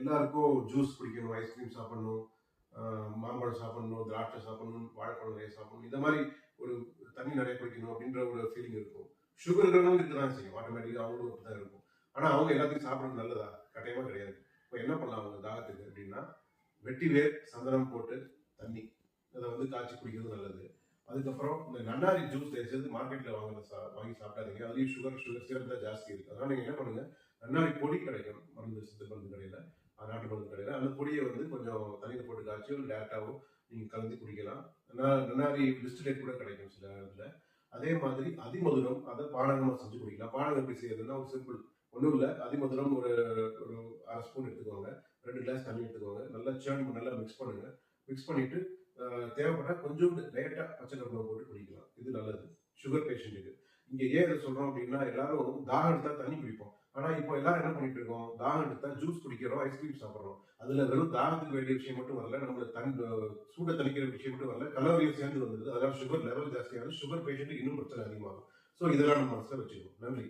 எல்லாருக்கும் ஜூஸ் குடிக்கணும், ஐஸ்கிரீம் சாப்பிடணும், மாம்பழம் சாப்பிடணும், திராட்சை சாப்பிடணும், வாழைப்பழம் நிறைய சாப்பிடணும், இந்த மாதிரி ஒரு தண்ணி நிறைய குடிக்கணும் அப்படின்ற ஒரு ஃபீலிங் இருக்கும். சுகர் இருக்கிறவங்க இருக்கதான் செய்யும், ஆட்டோமேட்டிக்காக அவங்களும் அப்படிதான் இருக்கும். ஆனால் அவங்க எல்லாத்தையும் சாப்பிட்றது நல்லதா? கட்டாயமாக கிடையாது. இப்போ என்ன பண்ணலாம் அவங்க தாகத்துக்கு அப்படின்னா, வெட்டி வேர் சந்தனம் போட்டு தண்ணி அதை வந்து காய்ச்சி குடிக்கிறது நல்லது. அதுக்கப்புறம் இந்த நன்னாரி ஜூஸ் தயவுசெய்து மார்க்கெட்டில் வாங்கி சாப்பிடாதீங்க. அதுலேயும் சுகர் சிரப் தான் ஜாஸ்தி இருக்குது. அதனால் நீங்கள் என்ன பண்ணுங்கள், நன்னாரி பொடி கிடைக்கும் சித்த மருந்து கடையில், நாட்டு மருந்து கடையில். அந்த பொடியை வந்து கொஞ்சம் தண்ணியில் போட்டு காய்ச்சியோ டேரெக்டாகவோ நீங்கள் கலந்து குடிக்கலாம். நன்னாரி டிஸ்டிலேட் கூட கிடைக்கும் சில இதில். அதே மாதிரி அதிமதுரம் அதை பானகமாக செஞ்சு குடிக்கலாம். பானகம் எப்படி செய்யறதுன்னா ஒரு சிம்பிள், ஒன்றும் இல்லை. அதிமதுரம் ஒரு ஒரு 1/2 ஸ்பூன் எடுத்துக்கோங்க, 2 கிளாஸ் தண்ணி எடுத்துக்கோங்க, நல்லா சேர்ன் நல்லா மிக்ஸ் பண்ணுங்க. மிக்ஸ் பண்ணிட்டு தேவைப்பட்டால் கொஞ்சோண்டு லைட்டாக பச்சை கருப்பம் போட்டு குடிக்கலாம். இது நல்லது சுகர் பேஷண்ட்டுக்கு. இங்கே ஏன் இதை சொல்கிறோம் அப்படின்னா, எல்லாரும் தாகம் எடுத்தா தண்ணி குடிப்போம். ஆனால் இப்போ எல்லாரும் என்ன பண்ணிட்டு இருக்கோம், தாகம் எடுத்தா ஜூஸ் குடிக்கிறோம், ஐஸ்கிரீம் சாப்பிட்றோம். அதில் வெறும் தாகத்துக்கு வேண்டிய விஷயம் மட்டும் வரல, நம்மளை சூட தணிக்கிற விஷயம் மட்டும் வரல, கலோரியும் சேர்ந்து வந்தது. அதனால சுகர் லெவல் ஜாஸ்தியாகுது. சுகர் பேஷண்ட்டுக்கு இன்னும் பிரச்சனை அதிகமாகும். ஸோ இதெல்லாம் நம்ம மனசில் வச்சுக்கணும். நன்றி.